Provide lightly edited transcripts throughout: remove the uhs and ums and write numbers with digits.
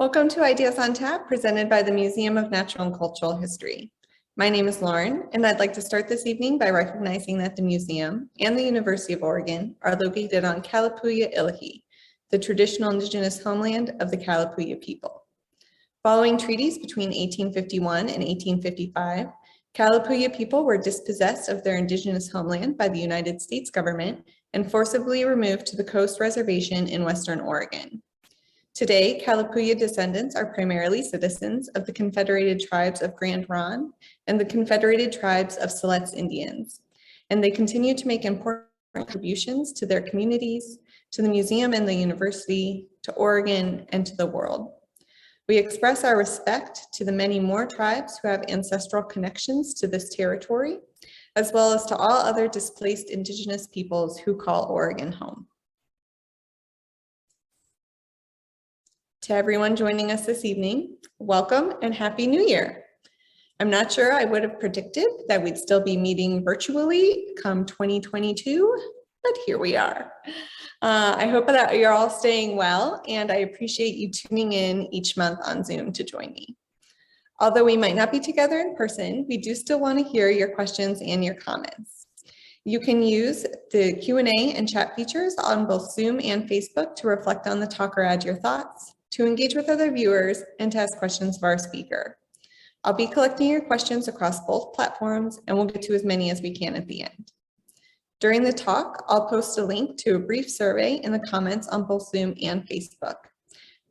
Welcome to Ideas on Tap, presented by the Museum of Natural and Cultural History. My name is Lauren, and I'd like to start this evening by recognizing that the museum and the University of Oregon are located on Kalapuya Ilihi, the traditional indigenous homeland of the Kalapuya people. Following treaties between 1851 and 1855, Kalapuya people were dispossessed of their indigenous homeland by the United States government and forcibly removed to the Coast Reservation in Western Oregon. Today, Kalapuya descendants are primarily citizens of the Confederated Tribes of Grand Ronde and the Confederated Tribes of Siletz Indians, and they continue to make important contributions to their communities, to the museum and the university, to Oregon, and to the world. We express our respect to the many more tribes who have ancestral connections to this territory, as well as to all other displaced indigenous peoples who call Oregon home. To everyone joining us this evening, welcome and Happy New Year. I'm not sure I would have predicted that we'd still be meeting virtually come 2022, but here we are. I hope that you're all staying well, and I appreciate you tuning in each month on Zoom to join me. Although we might not be together in person, we do still want to hear your questions and your comments. You can use the Q&A and chat features on both Zoom and Facebook to reflect on the talk or add your thoughts, to engage with other viewers, and to ask questions of our speaker. I'll be collecting your questions across both platforms, and we'll get to as many as we can at the end. During the talk, I'll post a link to a brief survey in the comments on both Zoom and Facebook.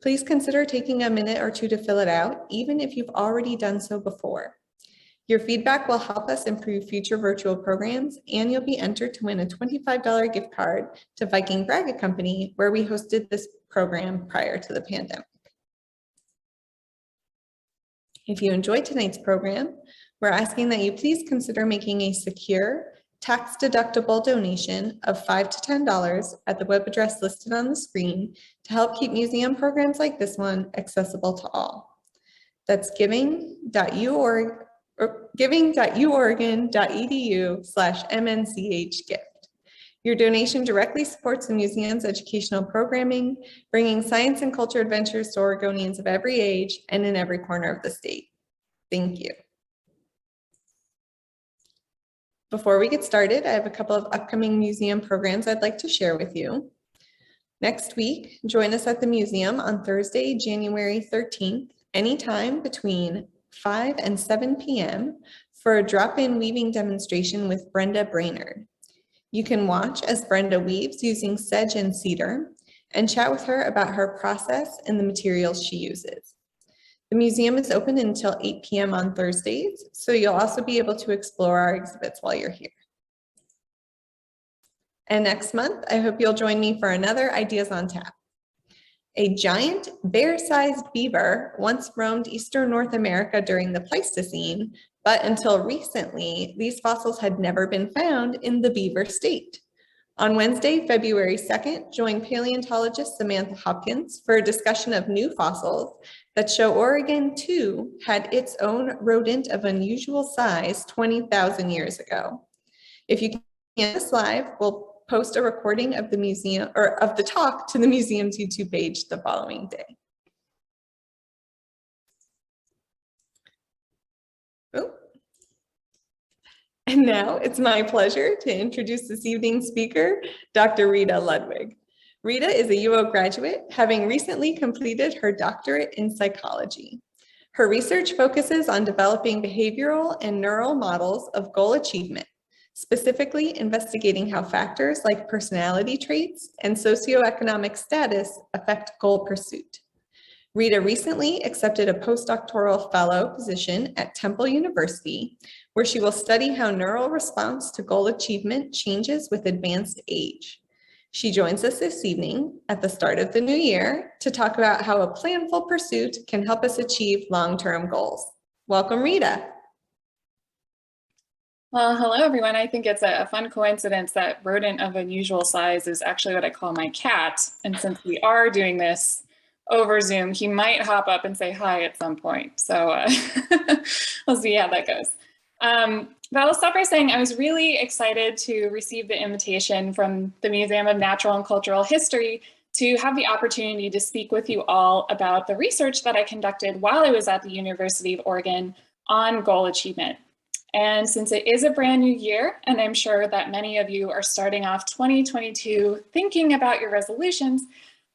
Please consider taking a minute or two to fill it out, even if you've already done so before. Your feedback will help us improve future virtual programs, and you'll be entered to win a $25 gift card to Viking Braga Company, where we hosted this program prior to the pandemic. If you enjoyed tonight's program, we're asking that you please consider making a secure, tax-deductible donation of $5 to $10 at the web address listed on the screen to help keep museum programs like this one accessible to all. That's giving.uoregon.edu/MNCHgift. Your donation directly supports the museum's educational programming, bringing science and culture adventures to Oregonians of every age and in every corner of the state. Thank you. Before we get started, I have a couple of upcoming museum programs I'd like to share with you. Next week, join us at the museum on Thursday, January 13th, anytime between 5 and 7 p.m. for a drop-in weaving demonstration with Brenda Brainerd. You can watch as Brenda weaves using sedge and cedar and chat with her about her process and the materials she uses. The museum is open until 8 p.m. on Thursdays, so you'll also be able to explore our exhibits while you're here. And next month, I hope you'll join me for another Ideas on Tap. A giant bear-sized beaver once roamed eastern North America during the Pleistocene, but until recently, these fossils had never been found in the beaver state. On Wednesday, February 2nd, join paleontologist Samantha Hopkins for a discussion of new fossils that show Oregon, too, had its own rodent of unusual size 20,000 years ago. If you can't see this live, we'll post a recording of the museum or of the talk to the museum's YouTube page the following day. Oh. And now it's my pleasure to introduce this evening's speaker, Dr. Rita Ludwig. Rita is a UO graduate, having recently completed her doctorate in psychology. Her research focuses on developing behavioral and neural models of goal achievement, specifically investigating how factors like personality traits and socioeconomic status affect goal pursuit. Rita recently accepted a postdoctoral fellow position at Temple University, where she will study how neural response to goal achievement changes with advanced age. She joins us this evening at the start of the new year to talk about how a planful pursuit can help us achieve long-term goals. Welcome, Rita. Well, hello, everyone. I think it's a fun coincidence that rodent of unusual size is actually what I call my cat. And since we are doing this over Zoom, he might hop up and say hi at some point. So we'll see how that goes. But I'll start by saying I was really excited to receive the invitation from the Museum of Natural and Cultural History to have the opportunity to speak with you all about the research that I conducted while I was at the University of Oregon on goal achievement. And since it is a brand new year, and I'm sure that many of you are starting off 2022 thinking about your resolutions,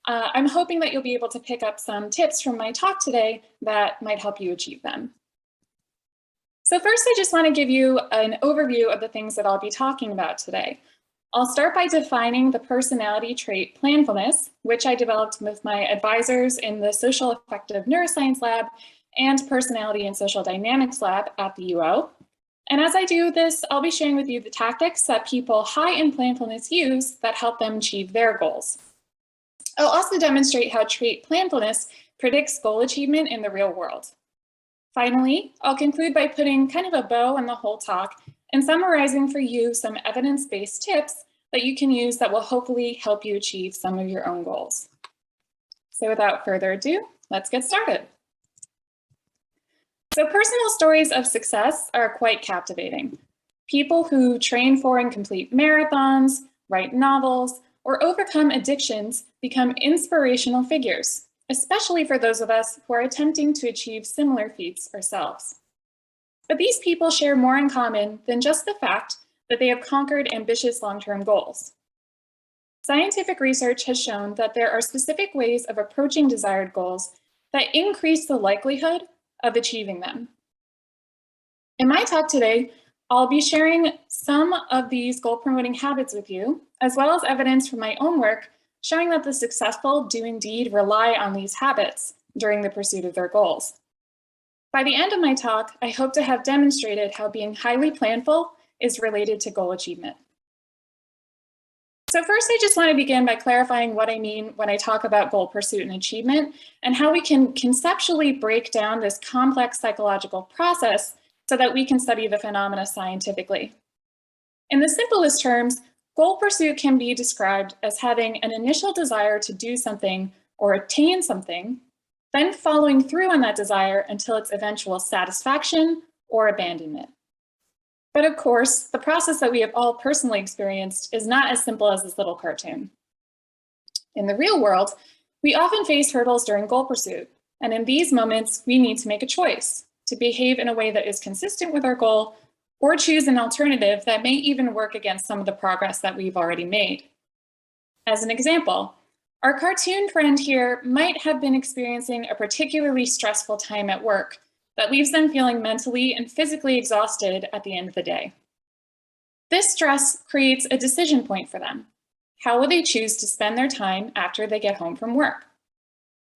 I'm hoping that you'll be able to pick up some tips from my talk today that might help you achieve them. So first, I just want to give you an overview of the things that I'll be talking about today. I'll start by defining the personality trait planfulness, which I developed with my advisors in the Social Affective Neuroscience Lab and Personality and Social Dynamics Lab at the UO. And as I do this, I'll be sharing with you the tactics that people high in planfulness use that help them achieve their goals. I'll also demonstrate how trait planfulness predicts goal achievement in the real world. Finally, I'll conclude by putting kind of a bow on the whole talk and summarizing for you some evidence-based tips that you can use that will hopefully help you achieve some of your own goals. So without further ado, let's get started. So personal stories of success are quite captivating. People who train for and complete marathons, write novels, or overcome addictions become inspirational figures, especially for those of us who are attempting to achieve similar feats ourselves. But these people share more in common than just the fact that they have conquered ambitious long-term goals. Scientific research has shown that there are specific ways of approaching desired goals that increase the likelihood of achieving them. In my talk today, I'll be sharing some of these goal-promoting habits with you, as well as evidence from my own work showing that the successful do indeed rely on these habits during the pursuit of their goals. By the end of my talk, I hope to have demonstrated how being highly planful is related to goal achievement. So first, I just want to begin by clarifying what I mean when I talk about goal pursuit and achievement, and how we can conceptually break down this complex psychological process so that we can study the phenomena scientifically. In the simplest terms, goal pursuit can be described as having an initial desire to do something or attain something, then following through on that desire until its eventual satisfaction or abandonment. But of course, the process that we have all personally experienced is not as simple as this little cartoon. In the real world, we often face hurdles during goal pursuit, and in these moments, we need to make a choice to behave in a way that is consistent with our goal, or choose an alternative that may even work against some of the progress that we've already made. As an example, our cartoon friend here might have been experiencing a particularly stressful time at work that leaves them feeling mentally and physically exhausted at the end of the day. This stress creates a decision point for them. How will they choose to spend their time after they get home from work?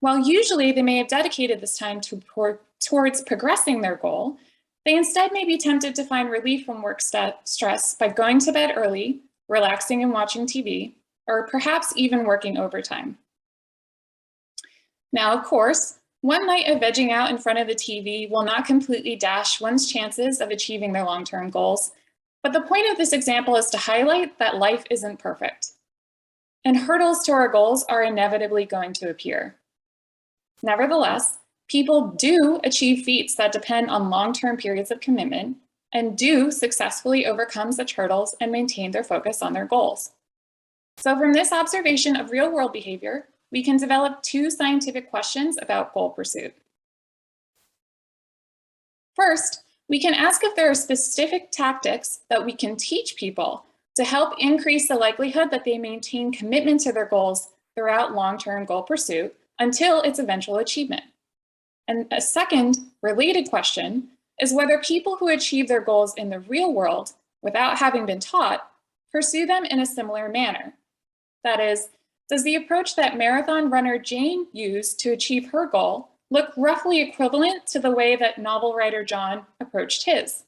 While usually they may have dedicated this time towards progressing their goal, they instead may be tempted to find relief from work stress by going to bed early, relaxing and watching TV, or perhaps even working overtime. Now, of course, one night of vegging out in front of the TV will not completely dash one's chances of achieving their long-term goals, but the point of this example is to highlight that life isn't perfect, and hurdles to our goals are inevitably going to appear. Nevertheless, people do achieve feats that depend on long-term periods of commitment and do successfully overcome such hurdles and maintain their focus on their goals. So from this observation of real-world behavior, we can develop two scientific questions about goal pursuit. First, we can ask if there are specific tactics that we can teach people to help increase the likelihood that they maintain commitment to their goals throughout long-term goal pursuit until its eventual achievement. And a second, related question is whether people who achieve their goals in the real world without having been taught pursue them in a similar manner. That is, does the approach that marathon runner Jane used to achieve her goal look roughly equivalent to the way that novel writer John approached his?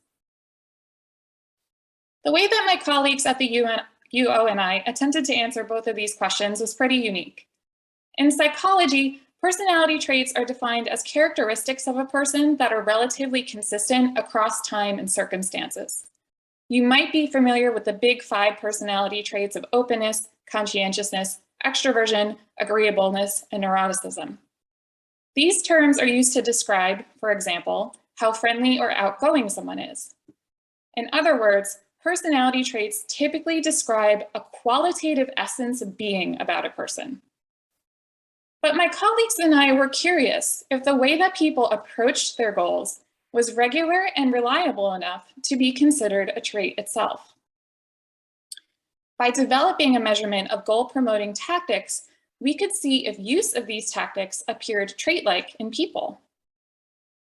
The way that my colleagues at the UO and I attempted to answer both of these questions was pretty unique. In psychology, personality traits are defined as characteristics of a person that are relatively consistent across time and circumstances. You might be familiar with the big 5 personality traits of openness, conscientiousness, extroversion, agreeableness, and neuroticism. These terms are used to describe, for example, how friendly or outgoing someone is. In other words, personality traits typically describe a qualitative essence of being about a person. But my colleagues and I were curious if the way that people approached their goals was regular and reliable enough to be considered a trait itself. By developing a measurement of goal-promoting tactics, we could see if use of these tactics appeared trait-like in people.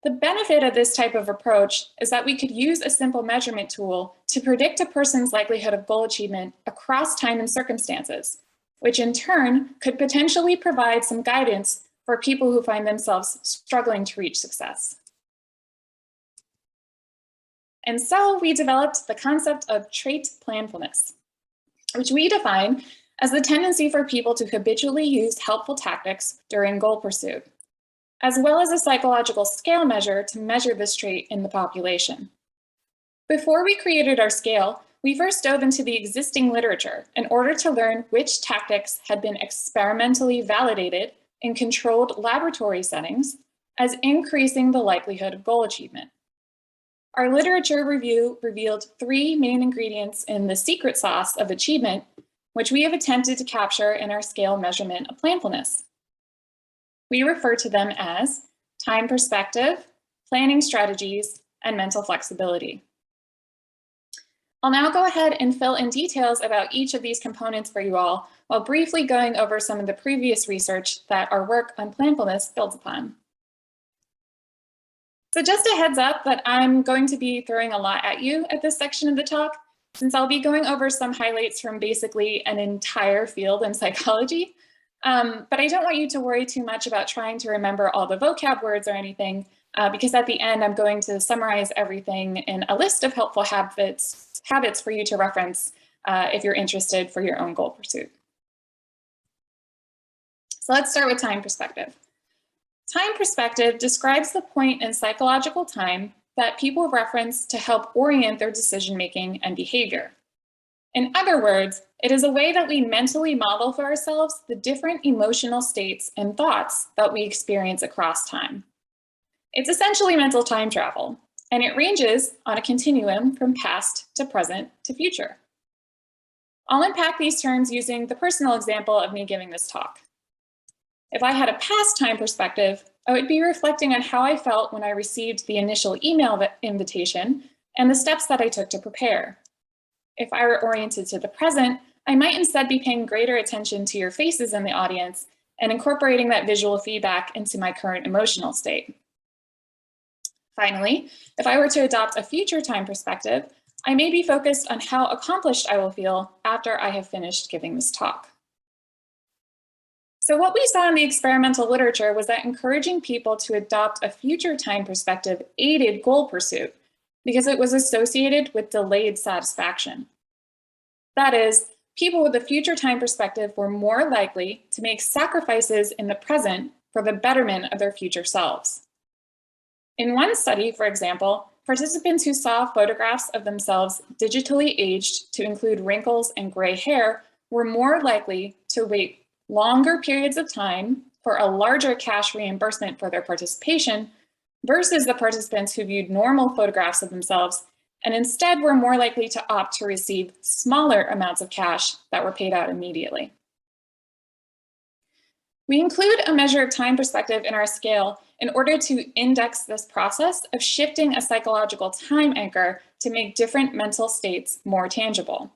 The benefit of this type of approach is that we could use a simple measurement tool to predict a person's likelihood of goal achievement across time and circumstances, which in turn could potentially provide some guidance for people who find themselves struggling to reach success. And so we developed the concept of trait planfulness, which we define as the tendency for people to habitually use helpful tactics during goal pursuit, as well as a psychological scale measure to measure this trait in the population. Before we created our scale, we first dove into the existing literature in order to learn which tactics had been experimentally validated in controlled laboratory settings as increasing the likelihood of goal achievement. Our literature review revealed 3 main ingredients in the secret sauce of achievement, which we have attempted to capture in our scale measurement of planfulness. We refer to them as time perspective, planning strategies, and mental flexibility. I'll now go ahead and fill in details about each of these components for you all, while briefly going over some of the previous research that our work on planfulness builds upon. So just a heads up that I'm going to be throwing a lot at you at this section of the talk, since I'll be going over some highlights from basically an entire field in psychology. But I don't want you to worry too much about trying to remember all the vocab words or anything, because at the end, I'm going to summarize everything in a list of helpful habits for you to reference if you're interested for your own goal pursuit. So let's start with time perspective. Time perspective describes the point in psychological time that people reference to help orient their decision-making and behavior. In other words, it is a way that we mentally model for ourselves the different emotional states and thoughts that we experience across time. It's essentially mental time travel, and it ranges on a continuum from past to present to future. I'll unpack these terms using the personal example of me giving this talk. If I had a past time perspective, I would be reflecting on how I felt when I received the initial email invitation and the steps that I took to prepare. If I were oriented to the present, I might instead be paying greater attention to your faces in the audience and incorporating that visual feedback into my current emotional state. Finally, if I were to adopt a future time perspective, I may be focused on how accomplished I will feel after I have finished giving this talk. So what we saw in the experimental literature was that encouraging people to adopt a future time perspective aided goal pursuit because it was associated with delayed satisfaction. That is, people with a future time perspective were more likely to make sacrifices in the present for the betterment of their future selves. In one study, for example, participants who saw photographs of themselves digitally aged to include wrinkles and gray hair were more likely to wait longer periods of time for a larger cash reimbursement for their participation versus the participants who viewed normal photographs of themselves and instead were more likely to opt to receive smaller amounts of cash that were paid out immediately. We include a measure of time perspective in our scale in order to index this process of shifting a psychological time anchor to make different mental states more tangible.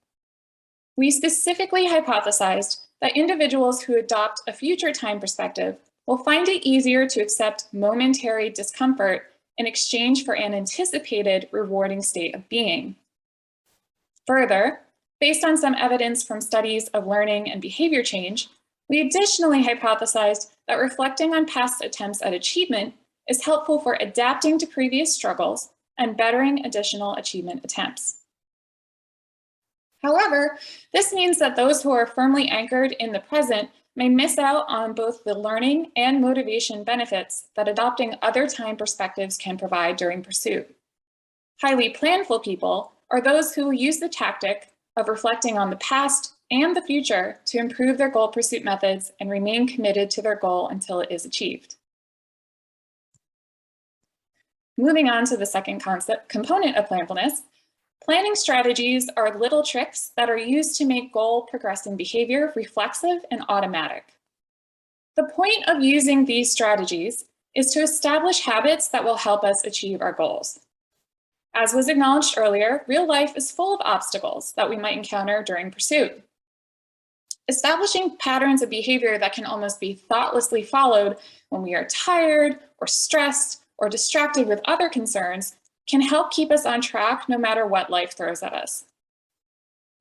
We specifically hypothesized that individuals who adopt a future time perspective will find it easier to accept momentary discomfort in exchange for an anticipated rewarding state of being. Further, based on some evidence from studies of learning and behavior change, we additionally hypothesized that reflecting on past attempts at achievement is helpful for adapting to previous struggles and bettering additional achievement attempts. However, this means that those who are firmly anchored in the present may miss out on both the learning and motivation benefits that adopting other time perspectives can provide during pursuit. Highly planful people are those who use the tactic of reflecting on the past and the future to improve their goal pursuit methods and remain committed to their goal until it is achieved. Moving on to the second component of planfulness, planning strategies are little tricks that are used to make goal progressing behavior reflexive and automatic. The point of using these strategies is to establish habits that will help us achieve our goals. As was acknowledged earlier, real life is full of obstacles that we might encounter during pursuit. Establishing patterns of behavior that can almost be thoughtlessly followed when we are tired or stressed or distracted with other concerns can help keep us on track no matter what life throws at us.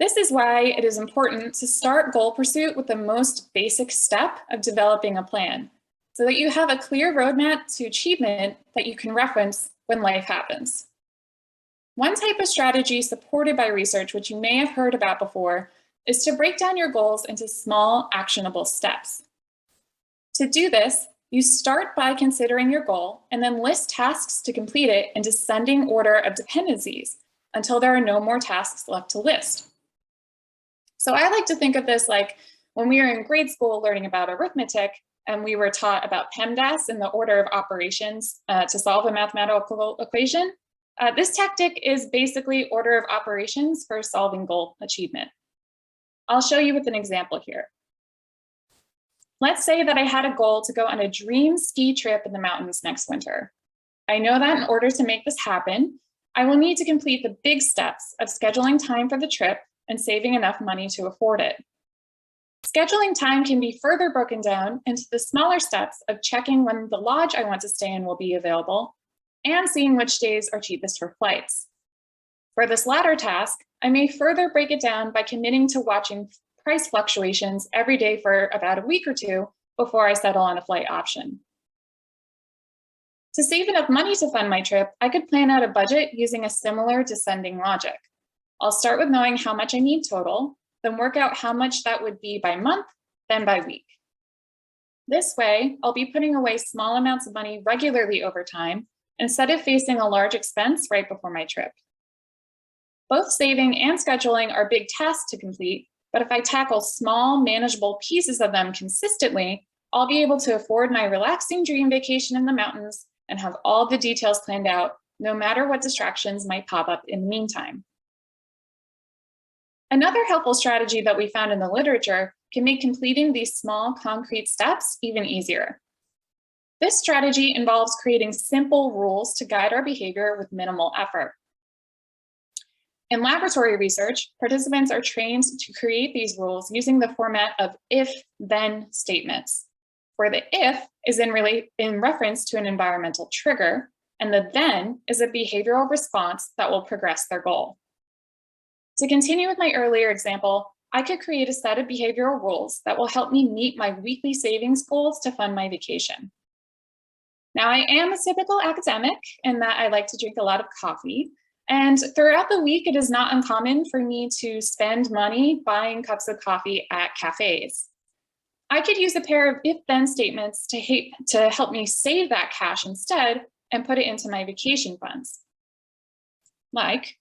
This is why it is important to start goal pursuit with the most basic step of developing a plan, so that you have a clear roadmap to achievement that you can reference when life happens. One type of strategy supported by research, which you may have heard about before, is to break down your goals into small, actionable steps. To do this, you start by considering your goal and then list tasks to complete it in descending order of dependencies until there are no more tasks left to list. So I like to think of this like when we were in grade school learning about arithmetic and we were taught about PEMDAS in the order of operations to solve a mathematical equation. This tactic is basically order of operations for solving goal achievement. I'll show you with an example here. Let's say that I had a goal to go on a dream ski trip in the mountains next winter. I know that in order to make this happen, I will need to complete the big steps of scheduling time for the trip and saving enough money to afford it. Scheduling time can be further broken down into the smaller steps of checking when the lodge I want to stay in will be available and seeing which days are cheapest for flights. For this latter task, I may further break it down by committing to watching price fluctuations every day for about a week or two before I settle on a flight option. To save enough money to fund my trip, I could plan out a budget using a similar descending logic. I'll start with knowing how much I need total, then work out how much that would be by month, then by week. This way, I'll be putting away small amounts of money regularly over time instead of facing a large expense right before my trip. Both saving and scheduling are big tasks to complete, but if I tackle small, manageable pieces of them consistently, I'll be able to afford my relaxing dream vacation in the mountains and have all the details planned out, no matter what distractions might pop up in the meantime. Another helpful strategy that we found in the literature can make completing these small, concrete steps even easier. This strategy involves creating simple rules to guide our behavior with minimal effort. In laboratory research, participants are trained to create these rules using the format of if-then statements, where the if is in reference to an environmental trigger, and the then is a behavioral response that will progress their goal. To continue with my earlier example, I could create a set of behavioral rules that will help me meet my weekly savings goals to fund my vacation. Now, I am a typical academic in that I like to drink a lot of coffee, and throughout the week, it is not uncommon for me to spend money buying cups of coffee at cafes. I could use a pair of if-then statements to help me save that cash instead and put it into my vacation funds. Like,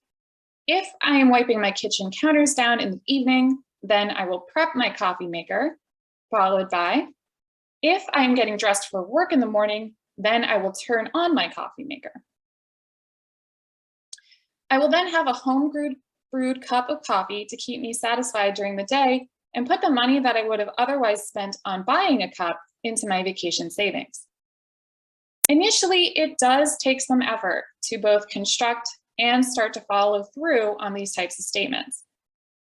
if I am wiping my kitchen counters down in the evening, then I will prep my coffee maker, followed by, if I am getting dressed for work in the morning, then I will turn on my coffee maker. I will then have a home brewed cup of coffee to keep me satisfied during the day and put the money that I would have otherwise spent on buying a cup into my vacation savings. Initially, it does take some effort to both construct and start to follow through on these types of statements.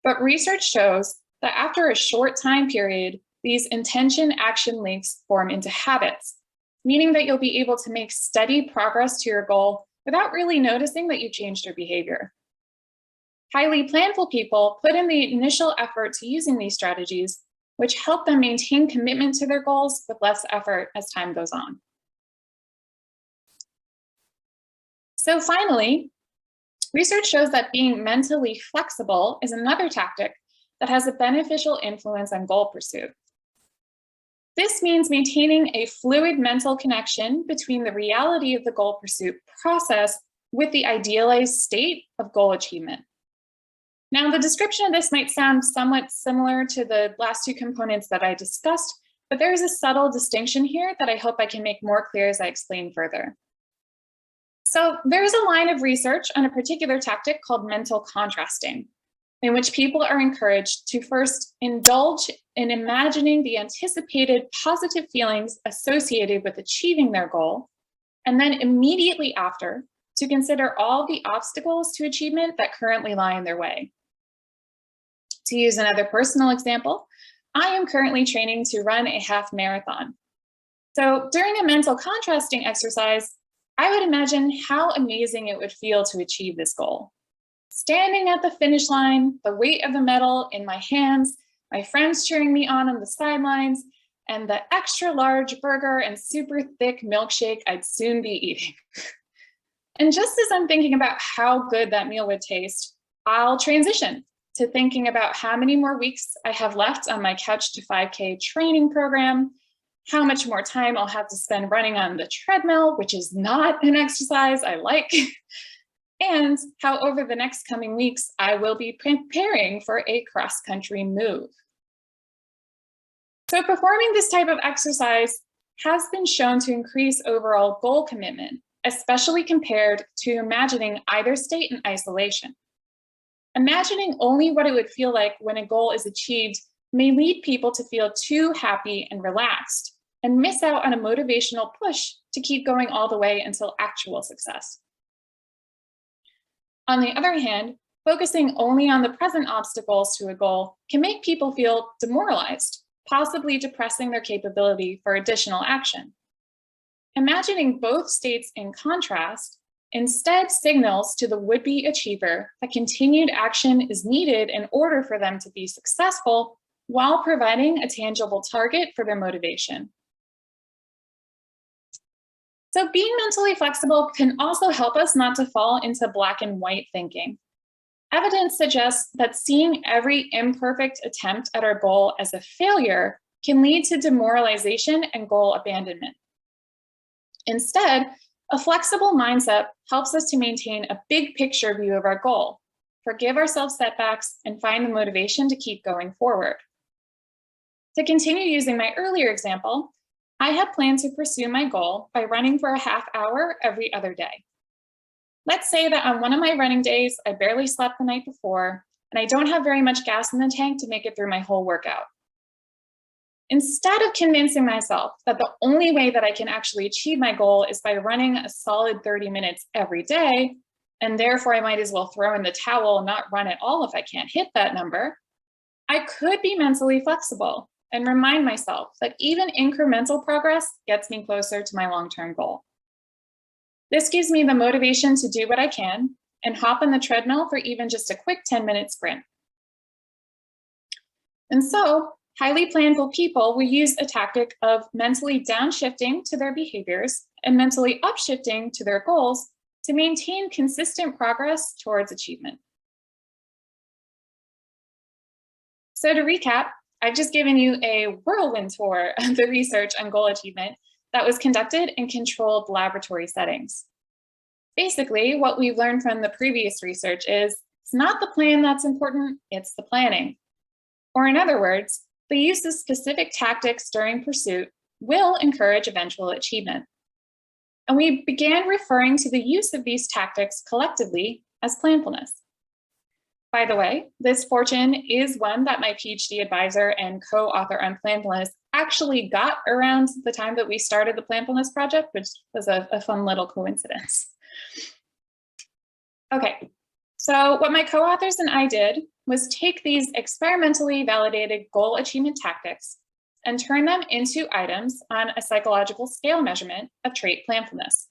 But research shows that after a short time period, these intention-action links form into habits, meaning that you'll be able to make steady progress to your goal without really noticing that you changed your behavior. Highly planful people put in the initial effort to using these strategies, which help them maintain commitment to their goals with less effort as time goes on. So finally, research shows that being mentally flexible is another tactic that has a beneficial influence on goal pursuit. This means maintaining a fluid mental connection between the reality of the goal pursuit process with the idealized state of goal achievement. Now, the description of this might sound somewhat similar to the last two components that I discussed, but there is a subtle distinction here that I hope I can make more clear as I explain further. So there is a line of research on a particular tactic called mental contrasting. in which people are encouraged to first indulge in imagining the anticipated positive feelings associated with achieving their goal, and then immediately after, to consider all the obstacles to achievement that currently lie in their way. To use another personal example, I am currently training to run a half marathon. So during a mental contrasting exercise, I would imagine how amazing it would feel to achieve this goal. Standing at the finish line, the weight of the medal in my hands, my friends cheering me on the sidelines, and the extra large burger and super thick milkshake I'd soon be eating. And just as I'm thinking about how good that meal would taste, I'll transition to thinking about how many more weeks I have left on my Couch to 5K training program, how much more time I'll have to spend running on the treadmill, which is not an exercise I like, and how over the next coming weeks, I will be preparing for a cross-country move. So performing this type of exercise has been shown to increase overall goal commitment, especially compared to imagining either state in isolation. Imagining only what it would feel like when a goal is achieved may lead people to feel too happy and relaxed and miss out on a motivational push to keep going all the way until actual success. On the other hand, focusing only on the present obstacles to a goal can make people feel demoralized, possibly depressing their capability for additional action. Imagining both states in contrast instead signals to the would-be achiever that continued action is needed in order for them to be successful while providing a tangible target for their motivation. So being mentally flexible can also help us not to fall into black and white thinking. Evidence suggests that seeing every imperfect attempt at our goal as a failure can lead to demoralization and goal abandonment. Instead, a flexible mindset helps us to maintain a big picture view of our goal, forgive ourselves setbacks, and find the motivation to keep going forward. To continue using my earlier example, I had planned to pursue my goal by running for a half hour every other day. Let's say that on one of my running days, I barely slept the night before, and I don't have very much gas in the tank to make it through my whole workout. Instead of convincing myself that the only way that I can actually achieve my goal is by running a solid 30 minutes every day, and therefore I might as well throw in the towel and not run at all if I can't hit that number, I could be mentally flexible and remind myself that even incremental progress gets me closer to my long-term goal. This gives me the motivation to do what I can and hop on the treadmill for even just a quick 10-minute sprint. And so, highly planful people will use a tactic of mentally downshifting to their behaviors and mentally upshifting to their goals to maintain consistent progress towards achievement. So to recap, I've just given you a whirlwind tour of the research on goal achievement that was conducted in controlled laboratory settings. Basically, what we've learned from the previous research is it's not the plan that's important, it's the planning. Or in other words, the use of specific tactics during pursuit will encourage eventual achievement. And we began referring to the use of these tactics collectively as planfulness. By the way, this fortune is one that my PhD advisor and co-author on planfulness actually got around the time that we started the Planfulness project, which was a fun little coincidence. Okay, so what my co-authors and I did was take these experimentally validated goal achievement tactics and turn them into items on a psychological scale measurement of trait planfulness.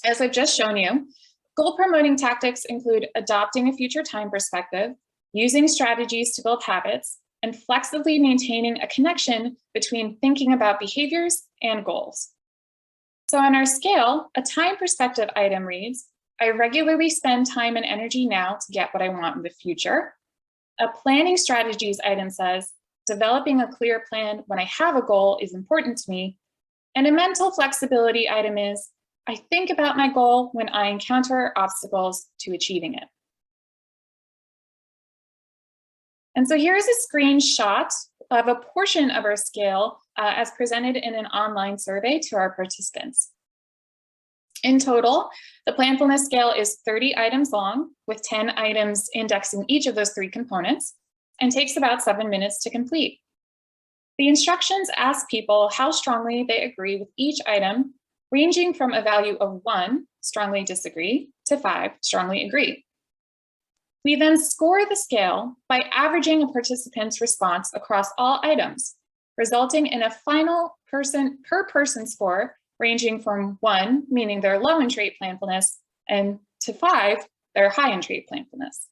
As I've just shown you, goal promoting tactics include adopting a future time perspective, using strategies to build habits, and flexibly maintaining a connection between thinking about behaviors and goals. So on our scale, a time perspective item reads, I regularly spend time and energy now to get what I want in the future. A planning strategies item says, developing a clear plan when I have a goal is important to me. And a mental flexibility item is, I think about my goal when I encounter obstacles to achieving it. And so here's a screenshot of a portion of our scale as presented in an online survey to our participants. In total, the planfulness scale is 30 items long, with 10 items indexing each of those 3 components, and takes about 7 minutes to complete. The instructions ask people how strongly they agree with each item, ranging from a value of 1, strongly disagree, to 5, strongly agree. We then score the scale by averaging a participant's response across all items, resulting in a final per person score ranging from 1, meaning they're low in trait planfulness, and to 5, they're high in trait planfulness.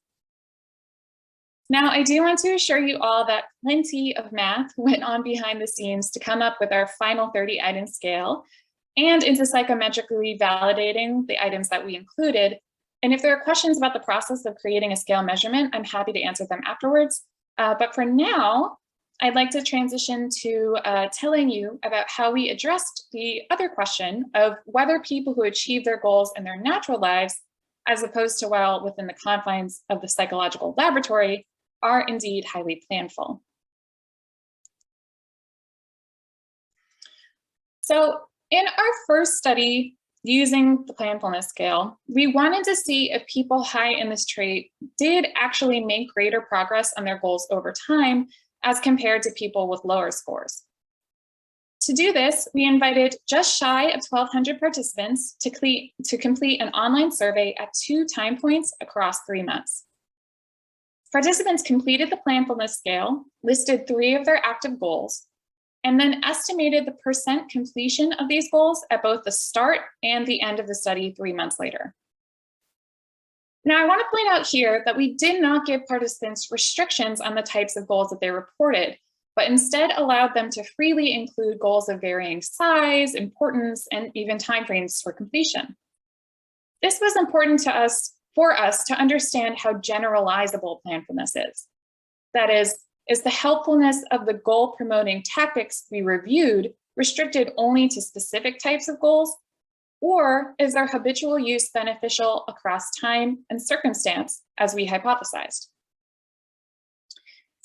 Now, I do want to assure you all that plenty of math went on behind the scenes to come up with our final 30 item scale and into psychometrically validating the items that we included. And if there are questions about the process of creating a scale measurement, I'm happy to answer them afterwards. But for now, I'd like to transition to telling you about how we addressed the other question of whether people who achieve their goals in their natural lives, as opposed to while within the confines of the psychological laboratory, are indeed highly planful. So in our first study using the planfulness scale, we wanted to see if people high in this trait did actually make greater progress on their goals over time as compared to people with lower scores. To do this, we invited just shy of 1,200 participants to complete an online survey at 2 time points across 3 months. Participants completed the planfulness scale, listed 3 of their active goals, and then estimated the percent completion of these goals at both the start and the end of the study 3 months later. Now, I want to point out here that we did not give participants restrictions on the types of goals that they reported, but instead allowed them to freely include goals of varying size, importance, and even timeframes for completion. This was important for us to understand how generalizable planfulness is. That is the helpfulness of the goal-promoting tactics we reviewed restricted only to specific types of goals, or is their habitual use beneficial across time and circumstance, as we hypothesized?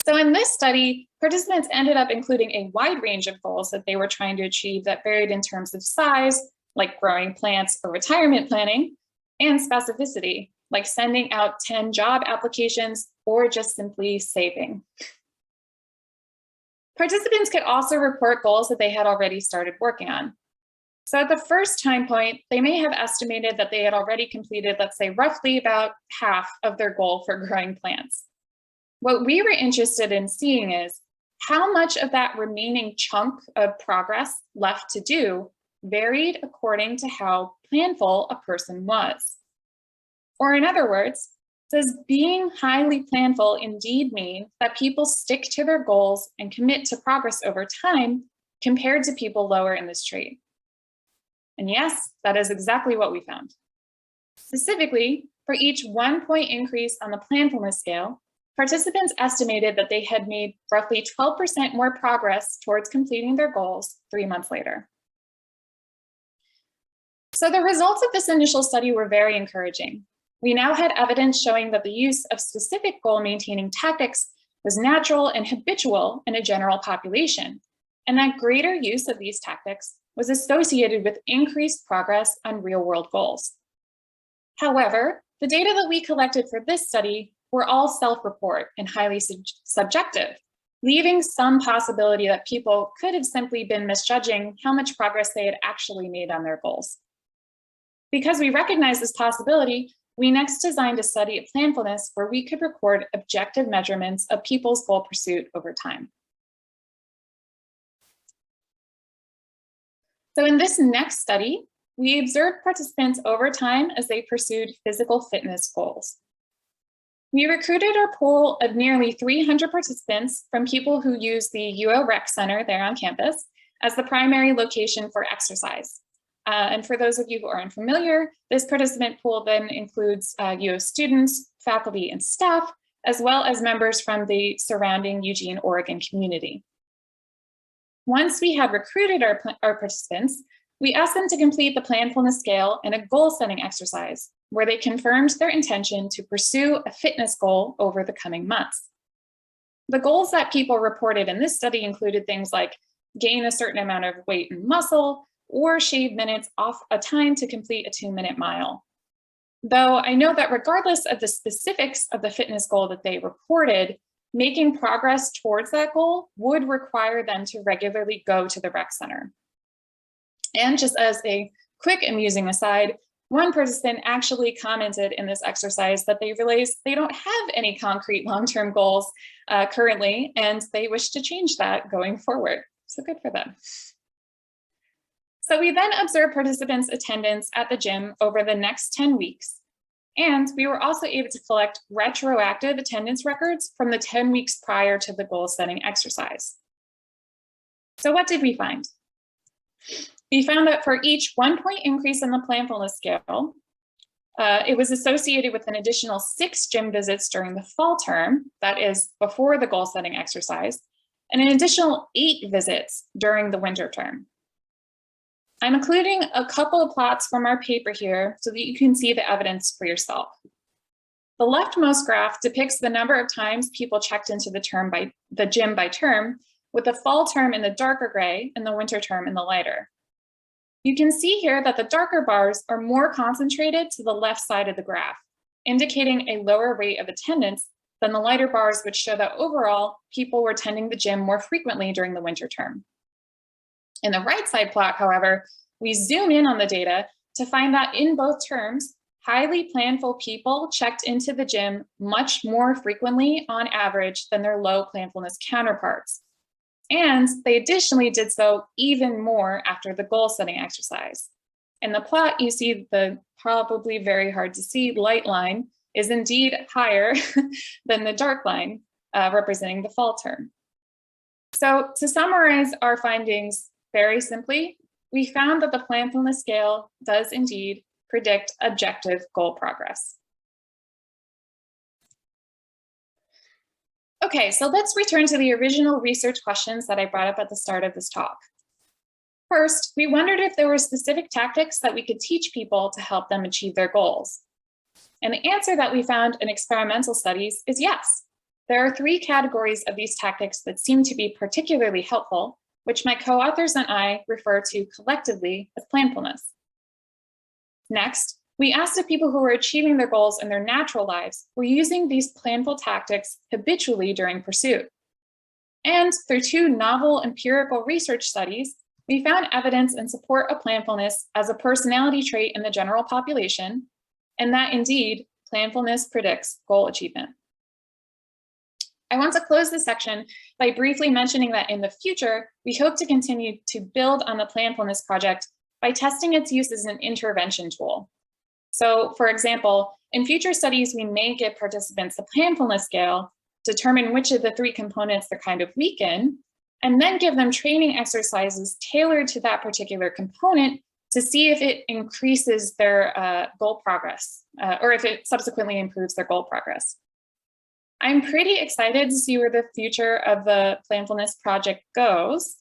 So in this study, participants ended up including a wide range of goals that they were trying to achieve that varied in terms of size, like growing plants or retirement planning, and specificity, like sending out 10 job applications or just simply saving. Participants could also report goals that they had already started working on. So at the first time point, they may have estimated that they had already completed, let's say, roughly about half of their goal for growing plants. What we were interested in seeing is how much of that remaining chunk of progress left to do varied according to how planful a person was. Or in other words, does being highly planful indeed mean that people stick to their goals and commit to progress over time compared to people lower in this trait? And yes, that is exactly what we found. Specifically, for each 1-point increase on the planfulness scale, participants estimated that they had made roughly 12% more progress towards completing their goals 3 months later. So the results of this initial study were very encouraging. We now had evidence showing that the use of specific goal-maintaining tactics was natural and habitual in a general population, and that greater use of these tactics was associated with increased progress on real-world goals. However, the data that we collected for this study were all self-report and highly subjective, leaving some possibility that people could have simply been misjudging how much progress they had actually made on their goals. Because we recognize this possibility, we next designed a study of planfulness where we could record objective measurements of people's goal pursuit over time. So in this next study, we observed participants over time as they pursued physical fitness goals. We recruited our pool of nearly 300 participants from people who use the UO Rec Center there on campus as the primary location for exercise. And for those of you who are unfamiliar, this participant pool then includes UO students, faculty, and staff, as well as members from the surrounding Eugene, Oregon community. Once we had recruited our participants, we asked them to complete the planfulness scale in a goal-setting exercise where they confirmed their intention to pursue a fitness goal over the coming months. The goals that people reported in this study included things like gain a certain amount of weight and muscle, or shave minutes off a time to complete a 2-minute mile. Though I know that regardless of the specifics of the fitness goal that they reported, making progress towards that goal would require them to regularly go to the rec center. And just as a quick amusing aside, one participant actually commented in this exercise that they realized they don't have any concrete long-term goals currently, and they wish to change that going forward. So good for them. So we then observed participants' attendance at the gym over the next 10 weeks. And we were also able to collect retroactive attendance records from the 10 weeks prior to the goal setting exercise. So what did we find? We found that for each 1-point increase in the planfulness scale, it was associated with an additional 6 gym visits during the fall term, that is before the goal setting exercise, and an additional 8 visits during the winter term. I'm including a couple of plots from our paper here so that you can see the evidence for yourself. The leftmost graph depicts the number of times people checked into the gym by term, with the fall term in the darker gray and the winter term in the lighter. You can see here that the darker bars are more concentrated to the left side of the graph, indicating a lower rate of attendance than the lighter bars, which show that overall people were attending the gym more frequently during the winter term. In the right side plot, however, we zoom in on the data to find that in both terms, highly planful people checked into the gym much more frequently on average than their low planfulness counterparts. And they additionally did so even more after the goal setting exercise. In the plot, you see the probably very hard to see light line is indeed higher than the dark line representing the fall term. So to summarize our findings very simply, we found that the planfulness scale does indeed predict objective goal progress. Okay, so let's return to the original research questions that I brought up at the start of this talk. First, we wondered if there were specific tactics that we could teach people to help them achieve their goals. And the answer that we found in experimental studies is yes. There are 3 categories of these tactics that seem to be particularly helpful, which my co-authors and I refer to collectively as planfulness. Next, we asked if people who were achieving their goals in their natural lives were using these planful tactics habitually during pursuit. And through 2 novel empirical research studies, we found evidence in support of planfulness as a personality trait in the general population, and that indeed, planfulness predicts goal achievement. I want to close this section by briefly mentioning that in the future, we hope to continue to build on the planfulness project by testing its use as an intervention tool. So for example, in future studies, we may give participants a planfulness scale, determine which of the 3 components they're kind of weak in, and then give them training exercises tailored to that particular component to see if it increases their goal progress, or if it subsequently improves their goal progress. I'm pretty excited to see where the future of the planfulness project goes.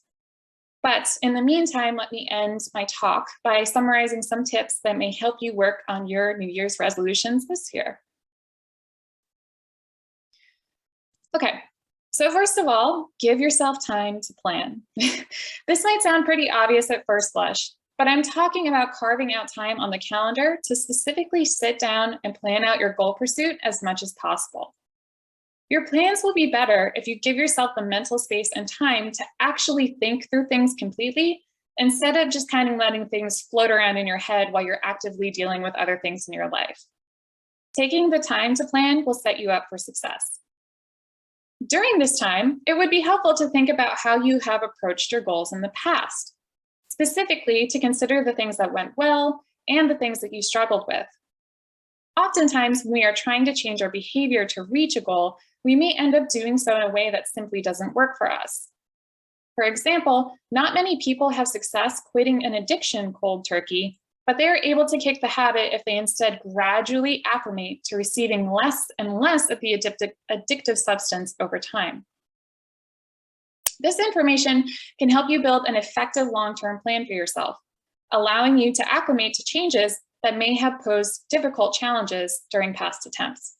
But in the meantime, let me end my talk by summarizing some tips that may help you work on your New Year's resolutions this year. Okay, so first of all, give yourself time to plan. This might sound pretty obvious at first blush, but I'm talking about carving out time on the calendar to specifically sit down and plan out your goal pursuit as much as possible. Your plans will be better if you give yourself the mental space and time to actually think through things completely, instead of just kind of letting things float around in your head while you're actively dealing with other things in your life. Taking the time to plan will set you up for success. During this time, it would be helpful to think about how you have approached your goals in the past, specifically to consider the things that went well and the things that you struggled with. Oftentimes, when we are trying to change our behavior to reach a goal, we may end up doing so in a way that simply doesn't work for us. For example, not many people have success quitting an addiction cold turkey, but they are able to kick the habit if they instead gradually acclimate to receiving less and less of the addictive substance over time. This information can help you build an effective long-term plan for yourself, allowing you to acclimate to changes that may have posed difficult challenges during past attempts.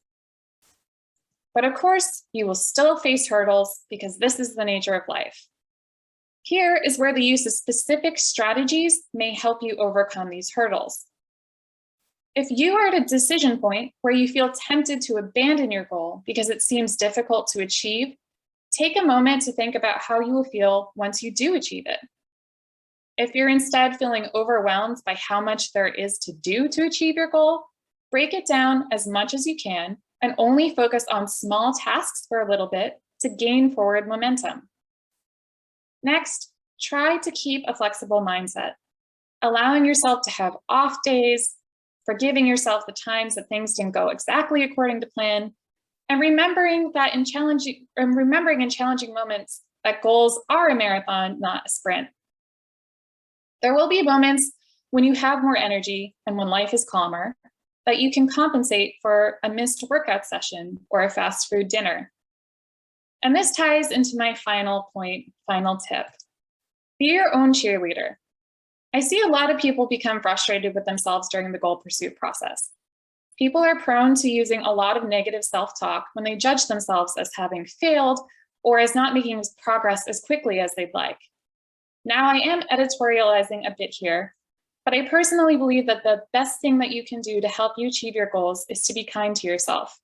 But of course, you will still face hurdles because this is the nature of life. Here is where the use of specific strategies may help you overcome these hurdles. If you are at a decision point where you feel tempted to abandon your goal because it seems difficult to achieve, take a moment to think about how you will feel once you do achieve it. If you're instead feeling overwhelmed by how much there is to do to achieve your goal, break it down as much as you can and only focus on small tasks for a little bit to gain forward momentum. Next, try to keep a flexible mindset, allowing yourself to have off days, forgiving yourself the times that things didn't go exactly according to plan, and remembering in challenging moments that goals are a marathon, not a sprint. There will be moments when you have more energy and when life is calmer that you can compensate for a missed workout session or a fast food dinner. And this ties into my final tip. Be your own cheerleader. I see a lot of people become frustrated with themselves during the goal pursuit process. People are prone to using a lot of negative self-talk when they judge themselves as having failed or as not making progress as quickly as they'd like. Now, I am editorializing a bit here, but I personally believe that the best thing that you can do to help you achieve your goals is to be kind to yourself.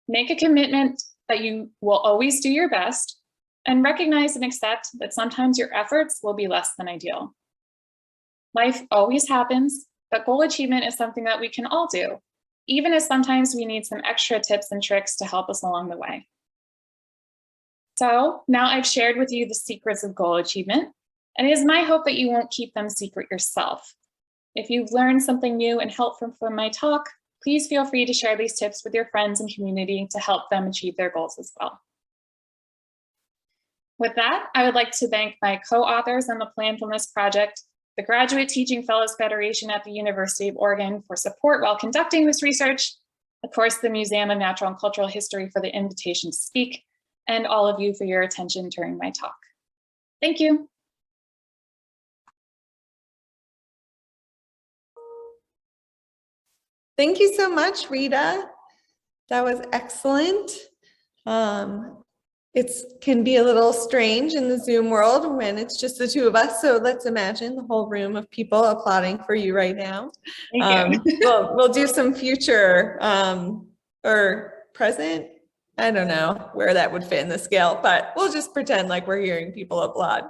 Make a commitment that you will always do your best and recognize and accept that sometimes your efforts will be less than ideal. Life always happens, but goal achievement is something that we can all do, even if sometimes we need some extra tips and tricks to help us along the way. So now I've shared with you the secrets of goal achievement, and it is my hope that you won't keep them secret yourself. If you've learned something new and helpful from my talk, please feel free to share these tips with your friends and community to help them achieve their goals as well. With that, I would like to thank my co-authors on the Planfulness project, the Graduate Teaching Fellows Federation at the University of Oregon for support while conducting this research, of course, the Museum of Natural and Cultural History for the invitation to speak, and all of you for your attention during my talk. Thank you. Thank you so much, Rita. That was excellent. It can be a little strange in the Zoom world when it's just the two of us. So let's imagine the whole room of people applauding for you right now. Thank you. We'll do some future or present. I don't know where that would fit in the scale, but we'll just pretend like we're hearing people applaud.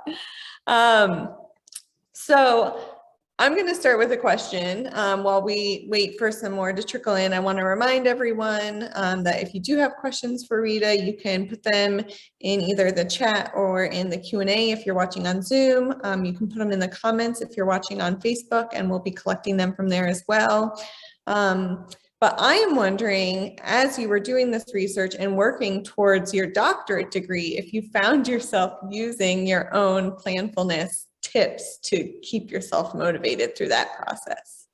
So I'm going to start with a question while we wait for some more to trickle in. I want to remind everyone that if you do have questions for Rita, you can put them in either the chat or in the Q&A if you're watching on Zoom. You can put them in the comments if you're watching on Facebook, and we'll be collecting them from there as well. But I am wondering, as you were doing this research and working towards your doctorate degree, if you found yourself using your own planfulness tips to keep yourself motivated through that process.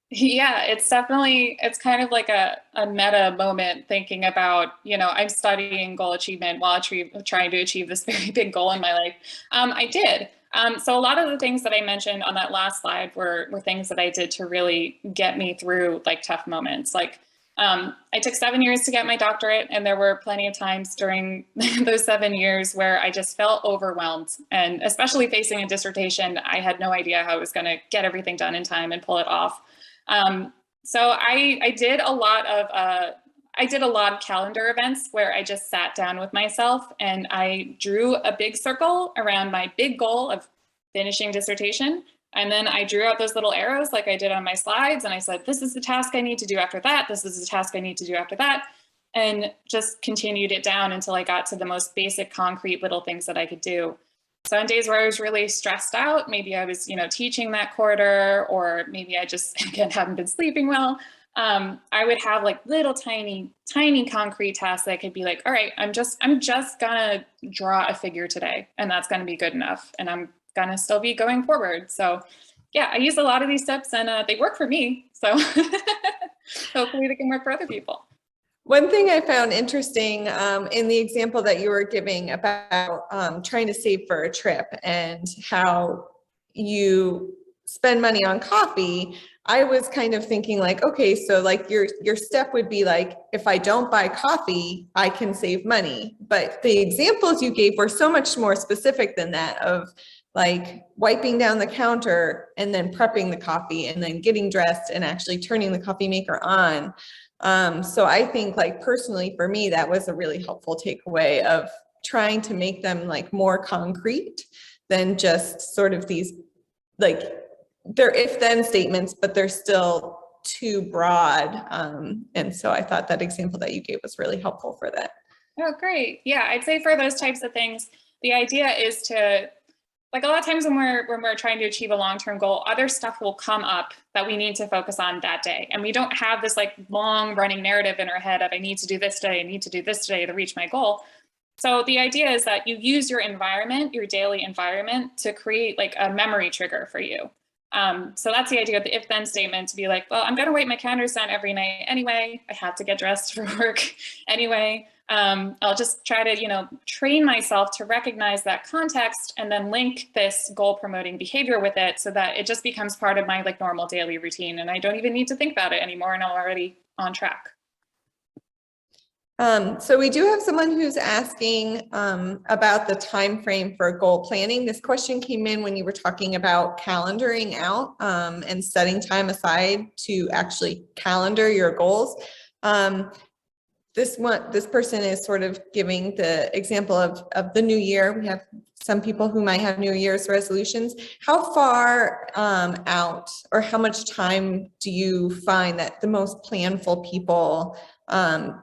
Yeah, it's kind of like a meta moment thinking about, I'm studying goal achievement while trying to achieve this very big goal in my life. I did. So a lot of the things that I mentioned on that last slide were things that I did to really get me through like tough moments. Like I took 7 years to get my doctorate, and there were plenty of times during those 7 years where I just felt overwhelmed, and especially facing a dissertation, I had no idea how I was going to get everything done in time and pull it off. So I did a lot of calendar events where I just sat down with myself and I drew a big circle around my big goal of finishing dissertation. And then I drew out those little arrows like I did on my slides, and I said, this is the task I need to do after that. This is the task I need to do after that. And just continued it down until I got to the most basic, concrete little things that I could do. So on days where I was really stressed out, maybe I was, teaching that quarter, or maybe I just, again, haven't been sleeping well. I would have like little tiny concrete tasks that could be like, all right, I'm just gonna draw a figure today, and that's gonna be good enough. And I'm gonna still be going forward. So yeah, I use a lot of these steps, and they work for me. So hopefully they can work for other people. One thing I found interesting in the example that you were giving about trying to save for a trip and how you spend money on coffee, I was kind of thinking like, okay, so like your step would be like, if I don't buy coffee, I can save money. But the examples you gave were so much more specific than that, of like wiping down the counter and then prepping the coffee and then getting dressed and actually turning the coffee maker on. So I think like personally for me, that was a really helpful takeaway of trying to make them like more concrete than just sort of these, like they're if then statements, but they're still too broad. And so I thought that example that you gave was really helpful for that. Oh, great. Yeah, I'd say for those types of things, the idea is to, like a lot of times when we're trying to achieve a long-term goal, other stuff will come up that we need to focus on that day. And we don't have this like long running narrative in our head of I need to do this today, I need to do this today to reach my goal. So the idea is that you use your environment, your daily environment, to create like a memory trigger for you. So that's the idea of the if-then statement, to be like, well, I'm going to wipe my counters down every night anyway. I have to get dressed for work anyway. I'll just try to, train myself to recognize that context and then link this goal promoting behavior with it so that it just becomes part of my like normal daily routine. And I don't even need to think about it anymore. And I'm already on track. So we do have someone who's asking about the time frame for goal planning. This question came in when you were talking about calendaring out and setting time aside to actually calendar your goals. This person is sort of giving the example of the new year. We have some people who might have New Year's resolutions. How far out or how much time do you find that the most planful people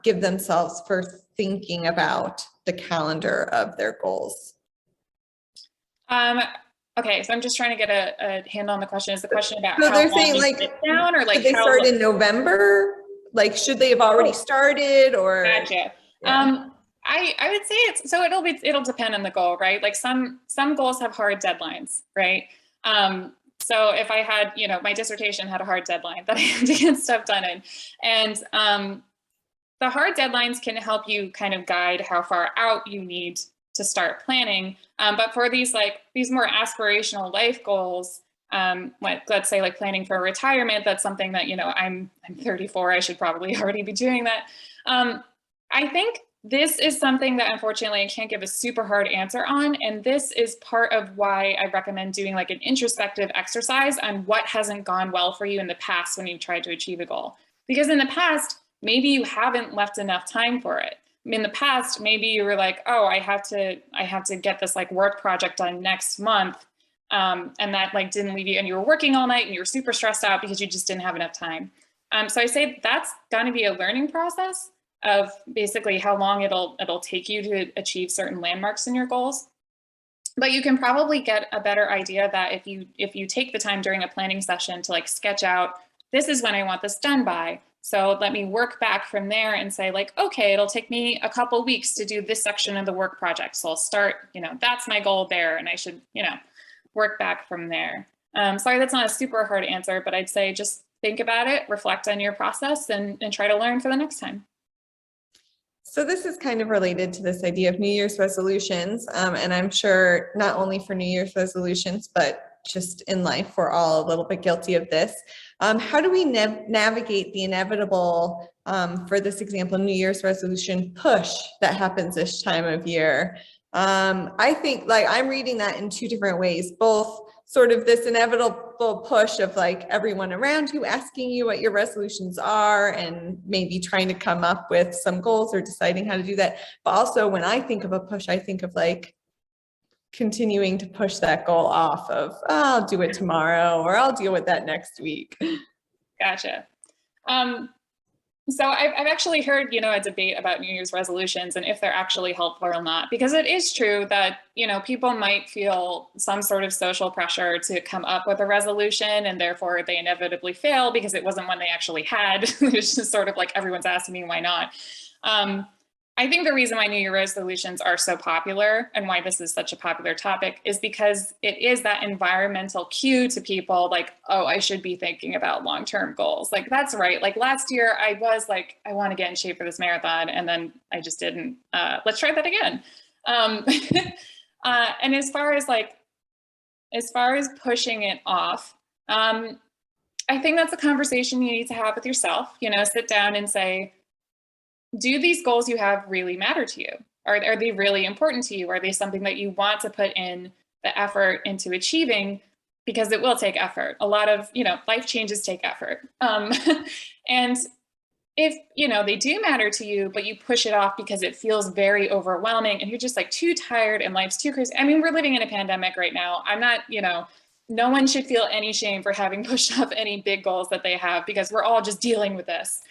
give themselves for thinking about the calendar of their goals? Okay, so I'm just trying to get a handle on the question. Is the question about so how they're long saying you like sit down, or like they how start in November? Like should they have already started or? Gotcha. Yeah. I would say it'll depend on the goal, right? Like some goals have hard deadlines, right? So if I had, my dissertation had a hard deadline that I had to get stuff done in, and the hard deadlines can help you kind of guide how far out you need to start planning. But for these more aspirational life goals, let's say like planning for retirement, that's something that, I'm 34, I should probably already be doing that. I think this is something that unfortunately I can't give a super hard answer on. And this is part of why I recommend doing like an introspective exercise on what hasn't gone well for you in the past when you've tried to achieve a goal. Because in the past, maybe you haven't left enough time for it. In the past, maybe you were like, oh, I have to get this like work project done next month. And that like didn't leave you, and you were working all night and you were super stressed out because you just didn't have enough time. So I say that's going to be a learning process of basically how long it'll take you to achieve certain landmarks in your goals. But you can probably get a better idea that if you take the time during a planning session to like sketch out, this is when I want this done by. So let me work back from there and say like, okay, it'll take me a couple weeks to do this section of the work project. So I'll start, that's my goal there. And I should, work back from there. Sorry, that's not a super hard answer, but I'd say just think about it, reflect on your process, and try to learn for the next time. So this is kind of related to this idea of New Year's resolutions. And I'm sure not only for New Year's resolutions, but just in life, we're all a little bit guilty of this. How do we navigate the inevitable, for this example, New Year's resolution push that happens this time of year? I think like I'm reading that in two different ways, both sort of this inevitable push of like everyone around you asking you what your resolutions are and maybe trying to come up with some goals or deciding how to do that. But also when I think of a push, I think of like continuing to push that goal off of, oh, I'll do it tomorrow or I'll deal with that next week. Gotcha. So I've actually heard, a debate about New Year's resolutions and if they're actually helpful or not, because it is true that, people might feel some sort of social pressure to come up with a resolution and therefore they inevitably fail because it wasn't one they actually had. It's just sort of like everyone's asking me, why not? I think the reason why New Year resolutions are so popular and why this is such a popular topic is because it is that environmental cue to people like, oh, I should be thinking about long-term goals. Like, that's right. Like last year I was like, I want to get in shape for this marathon. And then I just didn't. Let's try that again. And as far as pushing it off, I think that's a conversation you need to have with yourself, sit down and say, do these goals you have really matter to you? Are they really important to you? Are they something that you want to put in the effort into achieving, because it will take effort. A lot of, life changes take effort. And if, they do matter to you, but you push it off because it feels very overwhelming and you're just like too tired and life's too crazy. I mean, we're living in a pandemic right now. I'm not, no one should feel any shame for having pushed off any big goals that they have, because we're all just dealing with this.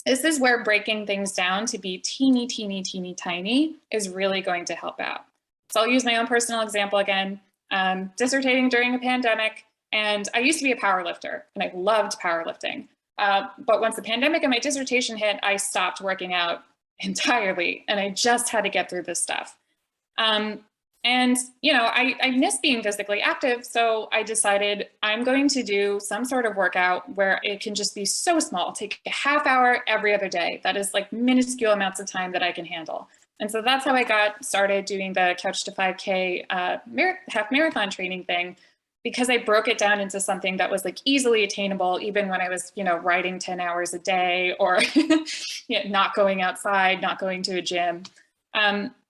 This is where breaking things down to be teeny, teeny, teeny, tiny is really going to help out. So I'll use my own personal example again. Dissertating during a pandemic, and I used to be a power lifter and I loved powerlifting. But once the pandemic and my dissertation hit, I stopped working out entirely and I just had to get through this stuff. And, I miss being physically active. So I decided I'm going to do some sort of workout where it can just be so small, take a half hour every other day. That is like minuscule amounts of time that I can handle. And so that's how I got started doing the Couch to 5K half marathon training thing, because I broke it down into something that was like easily attainable, even when I was, riding 10 hours a day or not going outside, not going to a gym.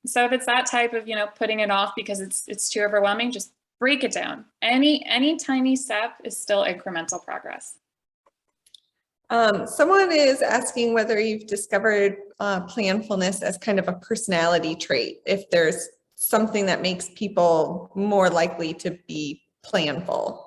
So if it's that type of, putting it off because it's too overwhelming, just break it down. Any tiny step is still incremental progress. Someone is asking whether you've discovered planfulness as kind of a personality trait, if there's something that makes people more likely to be planful.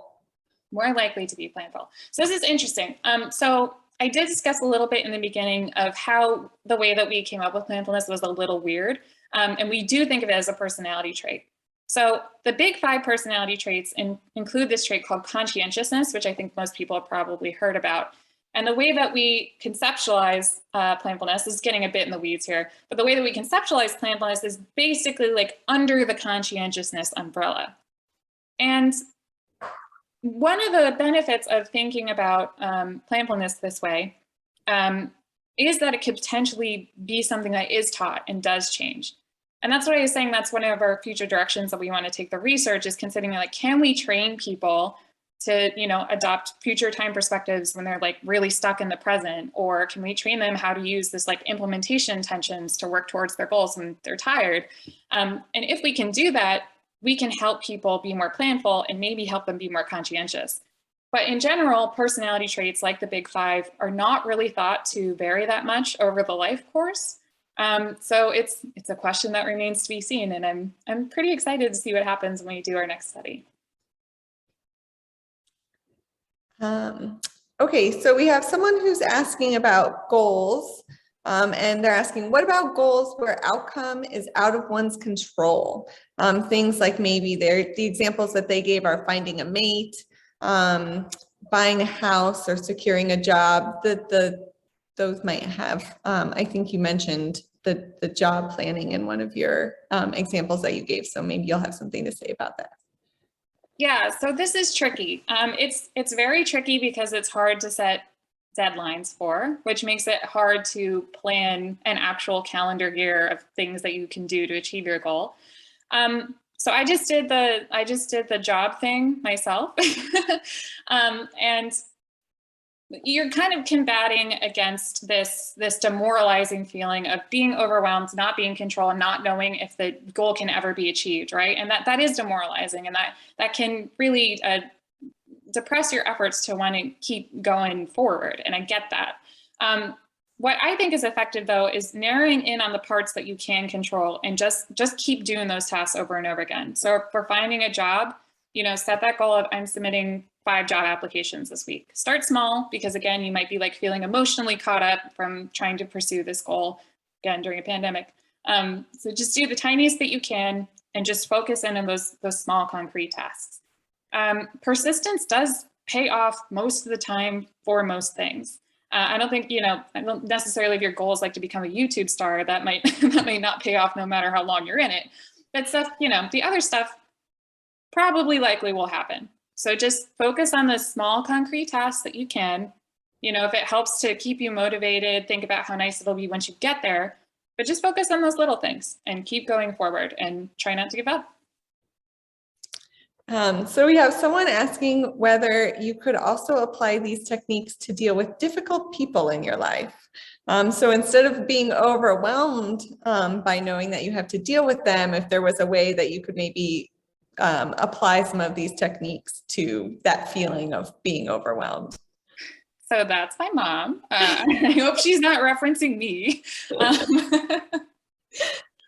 More likely to be planful. So this is interesting. So I did discuss a little bit in the beginning of how the way that we came up with planfulness was a little weird. And we do think of it as a personality trait. So the big 5 personality traits include this trait called conscientiousness, which I think most people have probably heard about. And the way that we conceptualize planfulness is getting a bit in the weeds here, but the way that we conceptualize planfulness is basically like under the conscientiousness umbrella. And one of the benefits of thinking about planfulness this way is that it could potentially be something that is taught and does change. And that's what I was saying, that's one of our future directions that we want to take the research, is considering like, can we train people to, adopt future time perspectives when they're like really stuck in the present? Or can we train them how to use this like implementation intentions to work towards their goals when they're tired? And if we can do that, we can help people be more planful and maybe help them be more conscientious. But in general, personality traits like the big 5 are not really thought to vary that much over the life course. So it's a question that remains to be seen, and I'm pretty excited to see what happens when we do our next study. Okay, so we have someone who's asking about goals, and they're asking, what about goals where outcome is out of one's control? Things like maybe the examples that they gave are finding a mate, buying a house, or securing a job. Those might have, I think you mentioned the job planning in one of your examples that you gave, so maybe you'll have something to say about that. Yeah, so this is tricky. It's very tricky because it's hard to set deadlines for, which makes it hard to plan an actual calendar year of things that you can do to achieve your goal. So I just did the job thing myself, and you're kind of combating against this demoralizing feeling of being overwhelmed, not being in control, and not knowing if the goal can ever be achieved, right? And that is demoralizing, and that can really depress your efforts to want to keep going forward. And I get that. What I think is effective, though, is narrowing in on the parts that you can control and just keep doing those tasks over and over again. So for finding a job, set that goal of I'm submitting 5 job applications this week. Start small, because again, you might be like feeling emotionally caught up from trying to pursue this goal again during a pandemic. So just do the tiniest that you can and just focus in on those small concrete tasks. Persistence does pay off most of the time for most things. I don't think, I don't necessarily, if your goal is like to become a YouTube star, that might not pay off no matter how long you're in it. But stuff, the other stuff probably likely will happen. So just focus on the small concrete tasks that you can. If it helps to keep you motivated, think about how nice it'll be once you get there, but just focus on those little things and keep going forward and try not to give up. So we have someone asking whether you could also apply these techniques to deal with difficult people in your life. So instead of being overwhelmed by knowing that you have to deal with them, if there was a way that you could maybe apply some of these techniques to that feeling of being overwhelmed. So that's my mom. I hope she's not referencing me.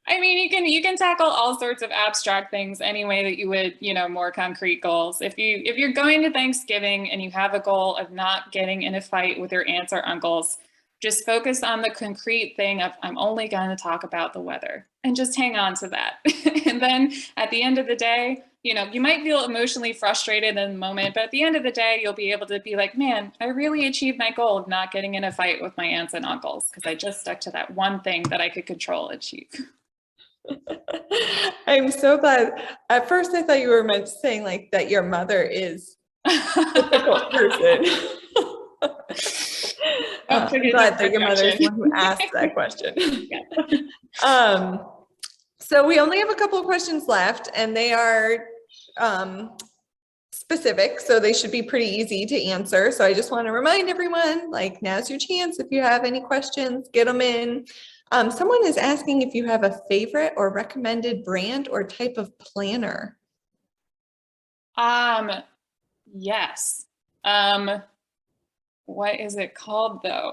I mean, you can tackle all sorts of abstract things any way that you would, more concrete goals. If you're going to Thanksgiving and you have a goal of not getting in a fight with your aunts or uncles, just focus on the concrete thing of I'm only going to talk about the weather and just hang on to that. And then at the end of the day, you might feel emotionally frustrated in the moment, but at the end of the day, you'll be able to be like, man, I really achieved my goal of not getting in a fight with my aunts and uncles because I just stuck to that one thing that I could control and achieve. I'm so glad. At first, I thought you were meant to saying like that your mother is a difficult person. I'm glad that your mother is the one who asked that question. So we only have a couple of questions left, and they are specific, so they should be pretty easy to answer. So I just want to remind everyone, like, now's your chance. If you have any questions, get them in. Someone is asking if you have a favorite or recommended brand or type of planner. Yes. What is it called though?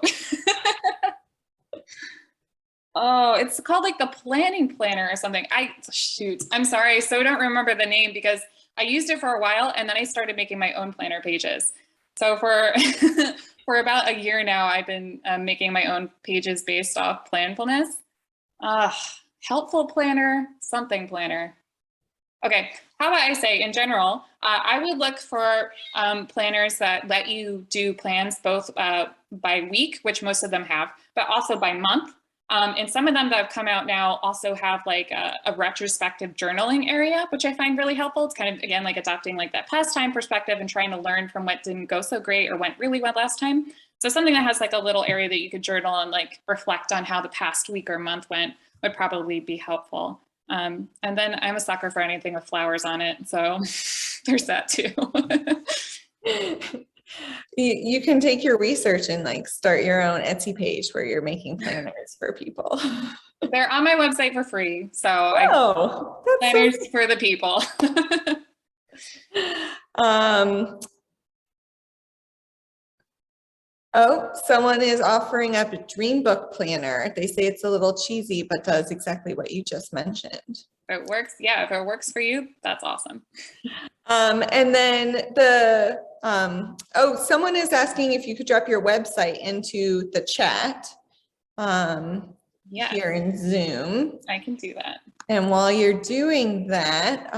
Oh, it's called like the planning planner or something. I'm sorry. I so don't remember the name because I used it for a while and then I started making my own planner pages. So for for about a year now, I've been making my own pages based off planfulness. Helpful planner, something planner. Okay, how about I say in general, I would look for planners that let you do plans both by week, which most of them have, but also by month. And some of them that have come out now also have like a retrospective journaling area, which I find really helpful. It's kind of, again, like adopting like that past time perspective and trying to learn from what didn't go so great or went really well last time. So something that has like a little area that you could journal and like reflect on how the past week or month went would probably be helpful. And then I'm a sucker for anything with flowers on it. So there's that too. You can take your research and like start your own Etsy page where you're making planners for people. They're on my website for free. So planners so for the people. Oh, someone is offering up a dream book planner. They say it's a little cheesy, but does exactly what you just mentioned. If it works, yeah, if it works for you, that's awesome. And then someone is asking if you could drop your website into the chat here in Zoom. I can do that. And while you're doing that,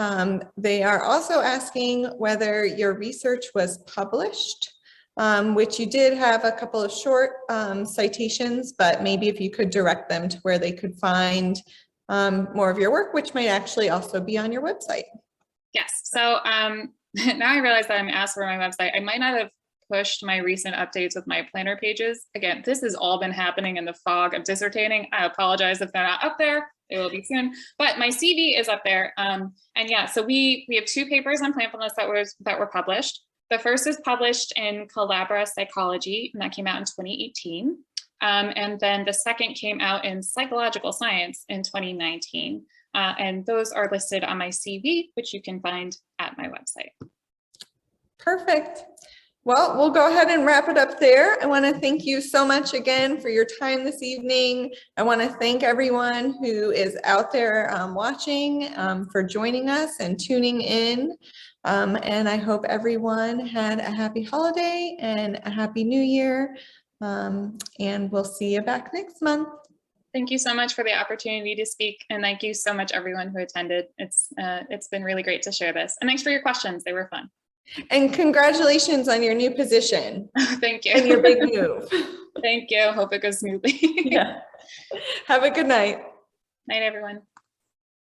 they are also asking whether your research was published. Which you did have a couple of short citations, but maybe if you could direct them to where they could find more of your work, which might actually also be on your website. Yes. So now I realize that I'm asked for my website. I might not have pushed my recent updates with my planner pages. Again, this has all been happening in the fog of dissertating. I apologize if they're not up there. They will be soon. But my CV is up there. And yeah, so we have 2 papers on planfulness that were published. The first is published in Collabora Psychology, and that came out in 2018. And then the second came out in Psychological Science in 2019. And those are listed on my CV, which you can find at my website. Perfect. Well, we'll go ahead and wrap it up there. I want to thank you so much again for your time this evening. I want to thank everyone who is out there watching for joining us and tuning in. And I hope everyone had a happy holiday and a happy new year. And we'll see you back next month. Thank you so much for the opportunity to speak. And thank you so much, everyone who attended. It's been really great to share this. And thanks for your questions. They were fun. And congratulations on your new position. Thank you. And your big move. Thank you. Hope it goes smoothly. Yeah. Have a good night. Night, everyone.